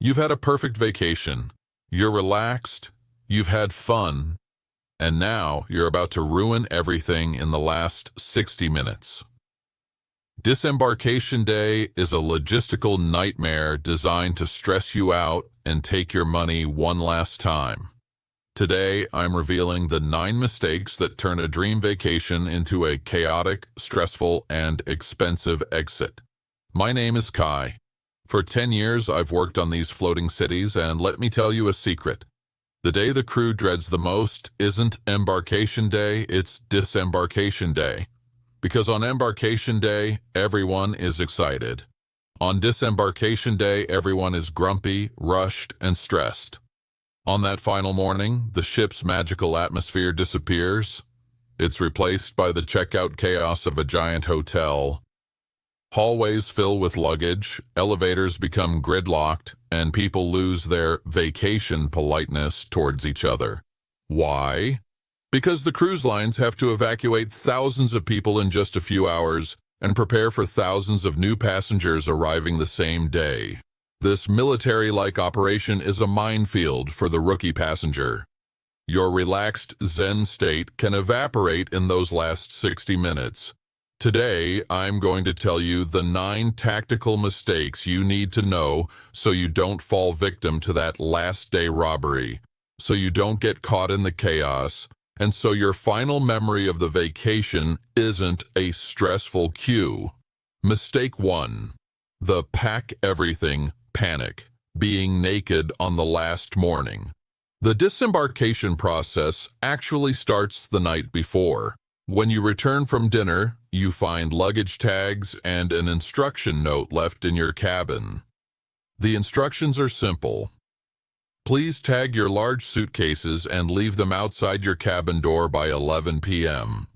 You've had a perfect vacation. You're relaxed, you've had fun, and now you're about to ruin everything in the last 60 minutes. Disembarkation Day is a logistical nightmare designed to stress you out and take your money one last time. Today, I'm revealing the 9 mistakes that turn a dream vacation into a chaotic, stressful, and expensive exit. My name is Kai. For 10 years, I've worked on these floating cities, and let me tell you a secret. The day the crew dreads the most isn't Embarkation Day, it's Disembarkation Day. Because on Embarkation Day, everyone is excited. On Disembarkation Day, everyone is grumpy, rushed, and stressed. On that final morning, the ship's magical atmosphere disappears. It's replaced by the checkout chaos of a giant hotel. Hallways fill with luggage, elevators become gridlocked, and people lose their vacation politeness towards each other. Why? Because the cruise lines have to evacuate thousands of people in just a few hours and prepare for thousands of new passengers arriving the same day. This military-like operation is a minefield for the rookie passenger. Your relaxed Zen state can evaporate in those last 60 minutes. Today, I'm going to tell you the 9 tactical mistakes you need to know so you don't fall victim to that last day robbery, so you don't get caught in the chaos, and so your final memory of the vacation isn't a stressful cue. Mistake 1. The pack everything panic, being naked on the last morning. The disembarkation process actually starts the night before. When you return from dinner, you find luggage tags and an instruction note left in your cabin. The instructions are simple. Please tag your large suitcases and leave them outside your cabin door by 11 p.m.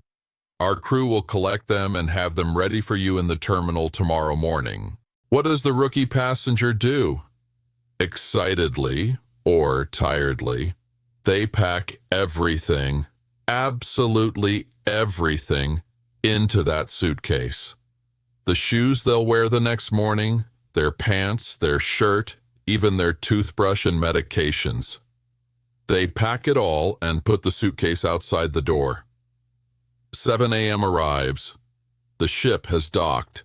Our crew will collect them and have them ready for you in the terminal tomorrow morning. What does the rookie passenger do? Excitedly, or tiredly, they pack everything, absolutely everything, into that suitcase. The shoes they'll wear the next morning, their pants, their shirt, even their toothbrush and medications. They pack it all and put the suitcase outside the door. 7 a.m. arrives. The ship has docked,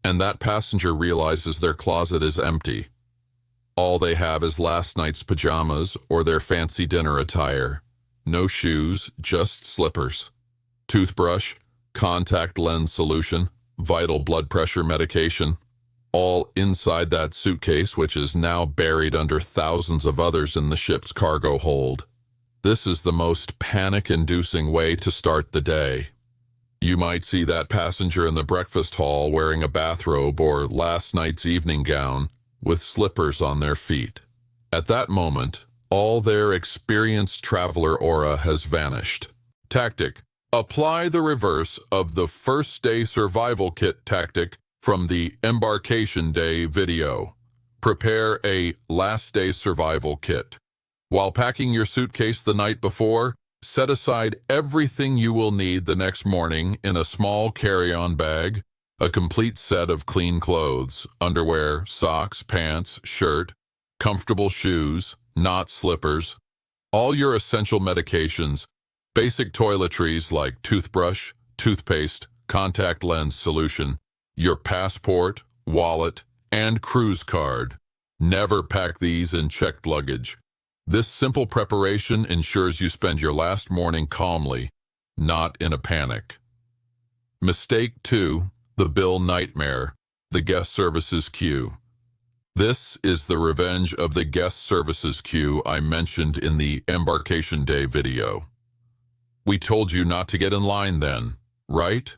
and that passenger realizes their closet is empty. All they have is last night's pajamas or their fancy dinner attire. No shoes, just slippers. Toothbrush, contact lens solution, vital blood pressure medication, all inside that suitcase, which is now buried under thousands of others in the ship's cargo hold. This is the most panic-inducing way to start the day. You might see that passenger in the breakfast hall wearing a bathrobe or last night's evening gown with slippers on their feet. At that moment, all their experienced traveler aura has vanished. Tactic: apply the reverse of the first day survival kit tactic from the Embarkation Day video. Prepare a last day survival kit. While packing your suitcase the night before, set aside everything you will need the next morning in a small carry-on bag, a complete set of clean clothes, underwear, socks, pants, shirt, comfortable shoes, not slippers, all your essential medications, basic toiletries like toothbrush, toothpaste, contact lens solution, your passport, wallet, and cruise card. Never pack these in checked luggage. This simple preparation ensures you spend your last morning calmly, not in a panic. Mistake 2, the bill nightmare, the guest services queue. This is the revenge of the guest services queue I mentioned in the Embarkation Day video. We told you not to get in line then, right?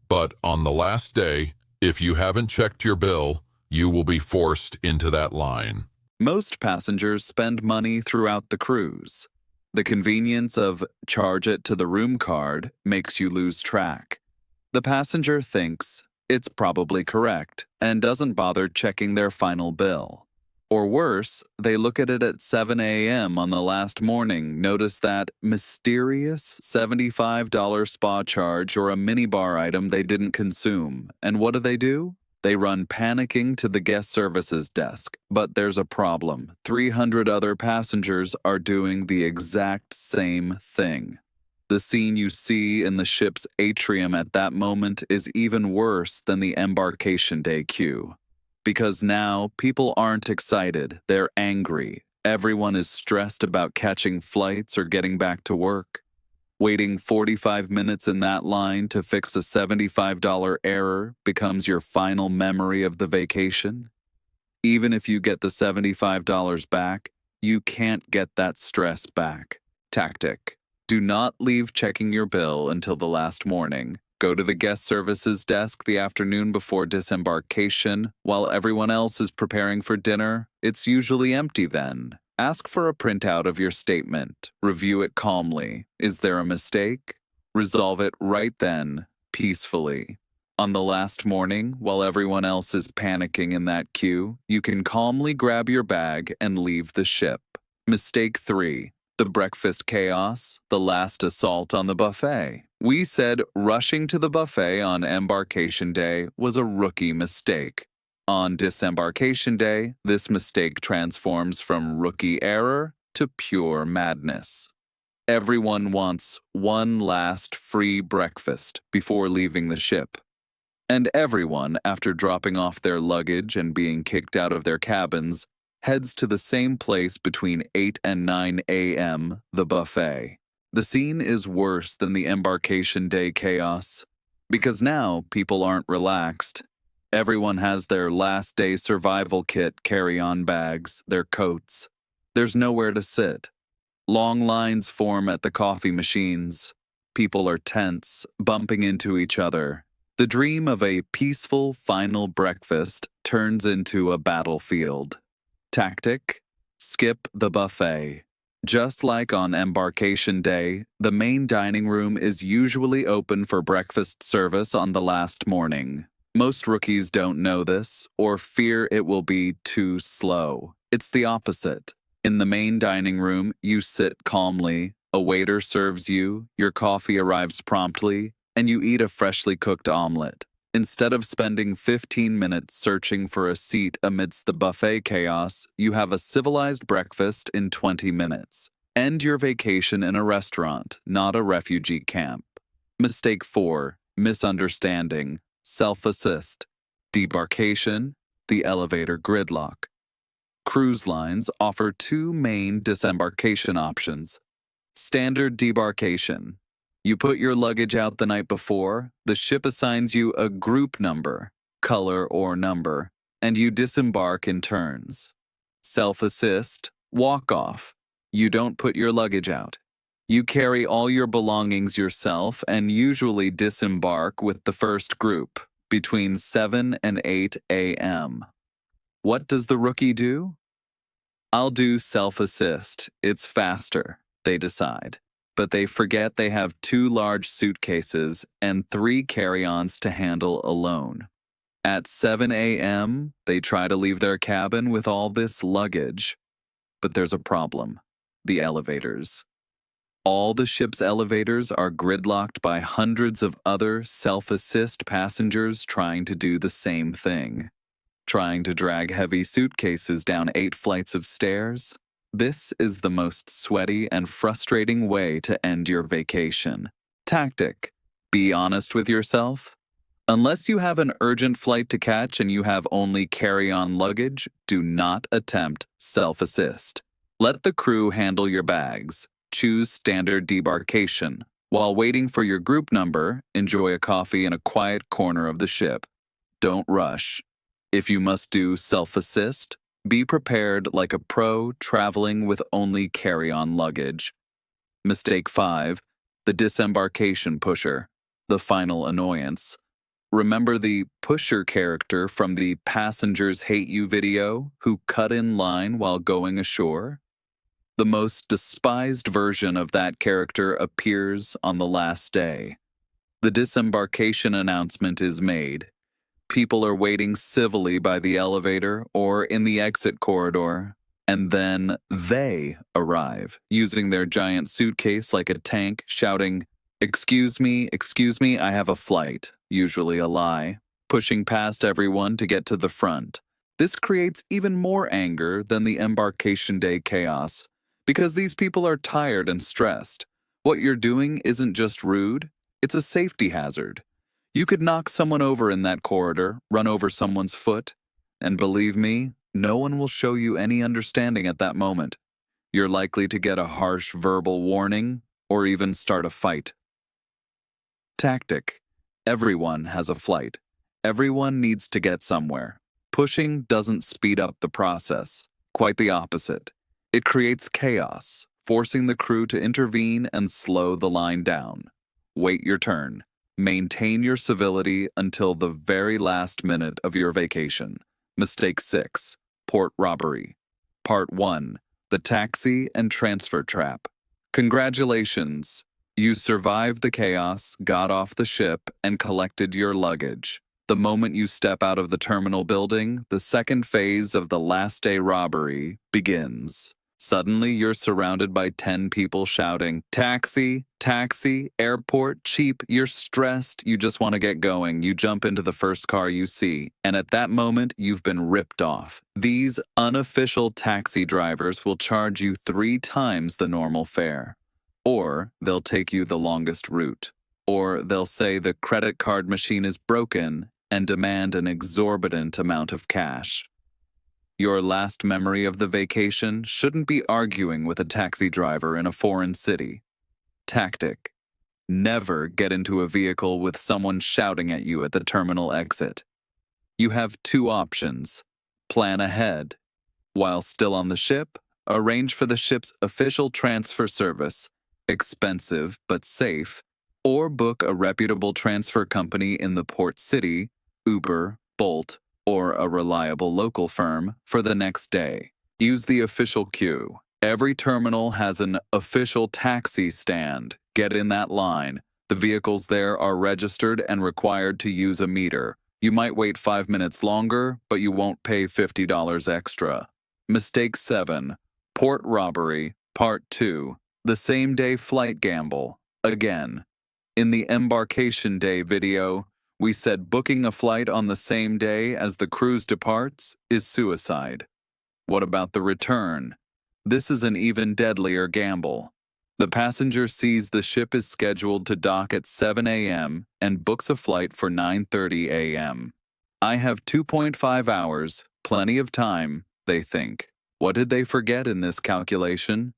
But on the last day, if you haven't checked your bill, you will be forced into that line. Most passengers spend money throughout the cruise. The convenience of charge it to the room card makes you lose track. The passenger thinks it's probably correct and doesn't bother checking their final bill. Or worse, they look at it at 7 a.m. on the last morning, notice that mysterious $75 spa charge or a minibar item they didn't consume, and what do? They run panicking to the guest services desk, but there's a problem. 300 other passengers are doing the exact same thing. The scene you see in the ship's atrium at that moment is even worse than the embarkation day queue. Because now, people aren't excited, they're angry. Everyone is stressed about catching flights or getting back to work. Waiting 45 minutes in that line to fix a $75 error becomes your final memory of the vacation. Even if you get the $75 back, you can't get that stress back. Tactic: do not leave checking your bill until the last morning. Go to the guest services desk the afternoon before disembarkation while everyone else is preparing for dinner. It's usually empty then. Ask for a printout of your statement. Review it calmly. Is there a mistake? Resolve it right then, peacefully. On the last morning, while everyone else is panicking in that queue, you can calmly grab your bag and leave the ship. Mistake 3. The breakfast chaos, the last assault on the buffet. We said rushing to the buffet on embarkation day was a rookie mistake. On disembarkation day, this mistake transforms from rookie error to pure madness. Everyone wants one last free breakfast before leaving the ship. And everyone, after dropping off their luggage and being kicked out of their cabins, heads to the same place between 8 and 9 a.m., the buffet. The scene is worse than the embarkation day chaos, because now people aren't relaxed. Everyone has their last day survival kit carry-on bags, their coats. There's nowhere to sit. Long lines form at the coffee machines. People are tense, bumping into each other. The dream of a peaceful final breakfast turns into a battlefield. Tactic: skip the buffet. Just like on embarkation day, the main dining room is usually open for breakfast service on the last morning. Most rookies don't know this, or fear it will be too slow. It's the opposite. In the main dining room, you sit calmly, a waiter serves you, your coffee arrives promptly, and you eat a freshly cooked omelet. Instead of spending 15 minutes searching for a seat amidst the buffet chaos, you have a civilized breakfast in 20 minutes. End your vacation in a restaurant, not a refugee camp. Mistake 4. Misunderstanding. Self-assist. Debarkation. The elevator gridlock. Cruise lines offer two main disembarkation options. Standard debarkation. You put your luggage out the night before, the ship assigns you a group number, color or number, and you disembark in turns. Self-assist, walk-off. You don't put your luggage out. You carry all your belongings yourself and usually disembark with the first group, between 7 and 8 a.m. What does the rookie do? I'll do self-assist. It's faster, they decide. But they forget they have 2 large suitcases and 3 carry-ons to handle alone. At 7 a.m., they try to leave their cabin with all this luggage. But there's a problem: the elevators. All the ship's elevators are gridlocked by hundreds of other self-assist passengers trying to do the same thing. Trying to drag heavy suitcases down 8 flights of stairs. This is the most sweaty and frustrating way to end your vacation. Tactic: be honest with yourself. Unless you have an urgent flight to catch and you have only carry-on luggage, do not attempt self-assist. Let the crew handle your bags. Choose standard debarkation. While waiting for your group number, enjoy a coffee in a quiet corner of the ship. Don't rush. If you must do self-assist, be prepared like a pro traveling with only carry-on luggage. Mistake 5. The disembarkation pusher. The final annoyance. Remember the pusher character from the Passengers Hate You video who cut in line while going ashore? The most despised version of that character appears on the last day. The disembarkation announcement is made. People are waiting civilly by the elevator or in the exit corridor, and then they arrive, using their giant suitcase like a tank, shouting, excuse me, I have a flight," usually a lie, pushing past everyone to get to the front. This creates even more anger than the embarkation day chaos, because these people are tired and stressed. What you're doing isn't just rude, it's a safety hazard. You could knock someone over in that corridor, run over someone's foot, and believe me, no one will show you any understanding at that moment. You're likely to get a harsh verbal warning or even start a fight. Tactic. Everyone has a flight. Everyone needs to get somewhere. Pushing doesn't speed up the process. Quite the opposite. It creates chaos, forcing the crew to intervene and slow the line down. Wait your turn. Maintain your civility until the very last minute of your vacation. Mistake 6. Port robbery. Part 1. The taxi and transfer trap. Congratulations! You survived the chaos, got off the ship, and collected your luggage. The moment you step out of the terminal building, the second phase of the last day robbery begins. Suddenly, you're surrounded by 10 people shouting, "Taxi! Taxi! Airport! Cheap! You're stressed! You just want to get going. You jump into the first car you see, and at that moment, you've been ripped off. These unofficial taxi drivers will charge you 3 times the normal fare. Or they'll take you the longest route. Or they'll say the credit card machine is broken and demand an exorbitant amount of cash. Your last memory of the vacation shouldn't be arguing with a taxi driver in a foreign city. Tactic. Never get into a vehicle with someone shouting at you at the terminal exit. You have 2 options. Plan ahead. While still on the ship, arrange for the ship's official transfer service, expensive but safe, or book a reputable transfer company in the port city, Uber, Bolt, or a reliable local firm for the next day. Use the official queue. Every terminal has an official taxi stand. Get in that line. The vehicles there are registered and required to use a meter. You might wait 5 minutes longer, but you won't pay $50 extra. Mistake 7. Port robbery, Part 2. The same-day flight gamble. Again. In the embarkation day video, we said booking a flight on the same day as the cruise departs is suicide. What about the return? This is an even deadlier gamble. The passenger sees the ship is scheduled to dock at 7 a.m. and books a flight for 9:30 a.m. I have 2.5 hours, plenty of time, they think. What did they forget in this calculation?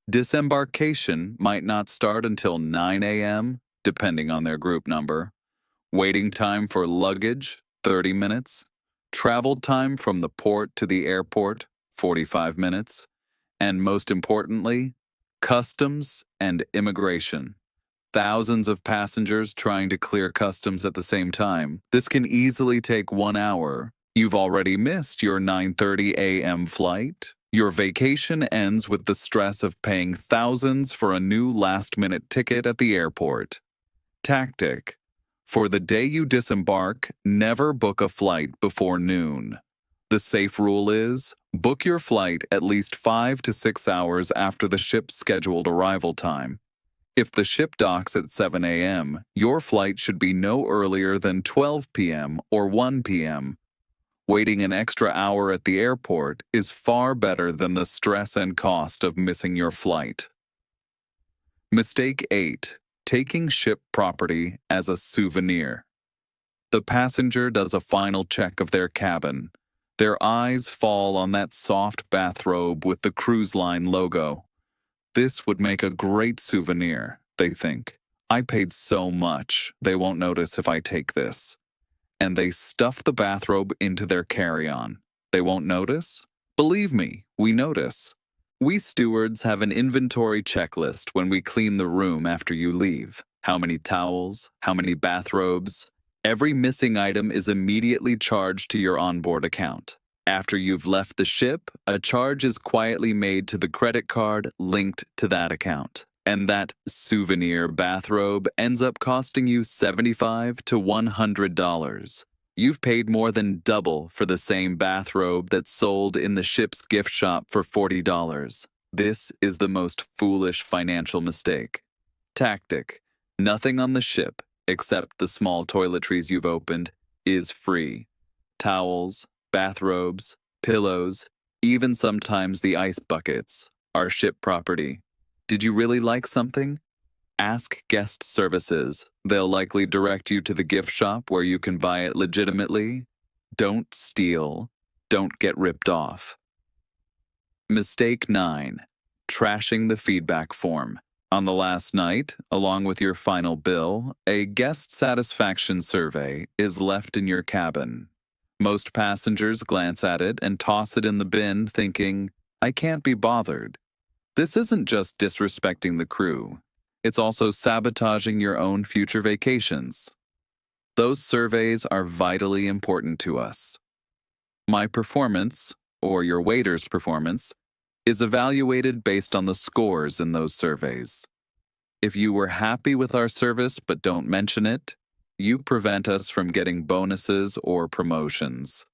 Disembarkation might not start until 9 a.m., depending on their group number. Waiting time for luggage, 30 minutes. Travel time from the port to the airport, 45 minutes. And most importantly, customs and immigration. Thousands of passengers trying to clear customs at the same time. This can easily take 1 hour. You've already missed your 9:30 a.m. flight. Your vacation ends with the stress of paying thousands for a new last-minute ticket at the airport. Tactic. For the day you disembark, never book a flight before noon. The safe rule is, book your flight at least 5 to 6 hours after the ship's scheduled arrival time. If the ship docks at 7 a.m., your flight should be no earlier than 12 p.m. or 1 p.m. Waiting an extra hour at the airport is far better than the stress and cost of missing your flight. Mistake 8. Taking ship property as a souvenir. The passenger does a final check of their cabin. Their eyes fall on that soft bathrobe with the cruise line logo. This would make a great souvenir, they think. I paid so much, they won't notice if I take this. And they stuff the bathrobe into their carry-on. They won't notice? Believe me, we notice. We stewards have an inventory checklist when we clean the room after you leave. How many towels? How many bathrobes? Every missing item is immediately charged to your onboard account. After you've left the ship, a charge is quietly made to the credit card linked to that account. And that souvenir bathrobe ends up costing you $75 to $100. You've paid more than double for the same bathrobe that's sold in the ship's gift shop for $40. This is the most foolish financial mistake. Tactic. Nothing on the ship, except the small toiletries you've opened, is free. Towels, bathrobes, pillows, even sometimes the ice buckets are ship property. Did you really like something? Ask guest services. They'll likely direct you to the gift shop where you can buy it legitimately. Don't steal. Don't get ripped off. Mistake 9. Trashing the feedback form. On the last night, along with your final bill, a guest satisfaction survey is left in your cabin. Most passengers glance at it and toss it in the bin, thinking, I can't be bothered. This isn't just disrespecting the crew. It's also sabotaging your own future vacations. Those surveys are vitally important to us. My performance, or your waiter's performance, is evaluated based on the scores in those surveys. If you were happy with our service but don't mention it, you prevent us from getting bonuses or promotions.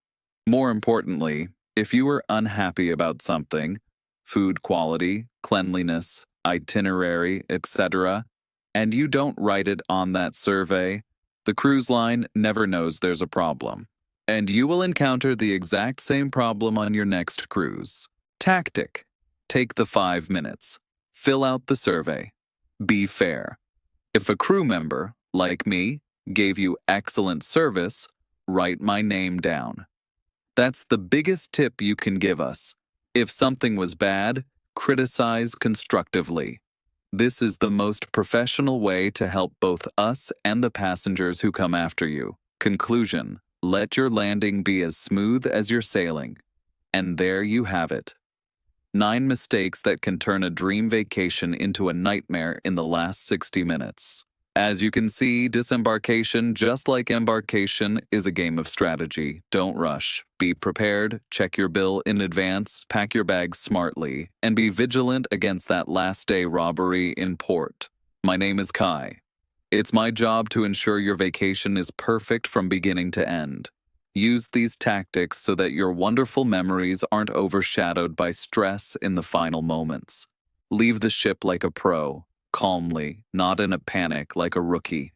More importantly, if you were unhappy about something, food quality, cleanliness, itinerary, etc., and you don't write it on that survey, the cruise line never knows there's a problem. And you will encounter the exact same problem on your next cruise. Tactic. Take the 5 minutes. Fill out the survey. Be fair. If a crew member, like me, gave you excellent service, write my name down. That's the biggest tip you can give us. If something was bad, criticize constructively. This is the most professional way to help both us and the passengers who come after you. Conclusion. Let your landing be as smooth as your sailing. And there you have it. 9 mistakes that can turn a dream vacation into a nightmare in the last 60 minutes. As you can see, disembarkation, just like embarkation, is a game of strategy. Don't rush. Be prepared, check your bill in advance, pack your bags smartly, and be vigilant against that last-day robbery in port. My name is Kai. It's my job to ensure your vacation is perfect from beginning to end. Use these tactics so that your wonderful memories aren't overshadowed by stress in the final moments. Leave the ship like a pro, calmly, not in a panic like a rookie.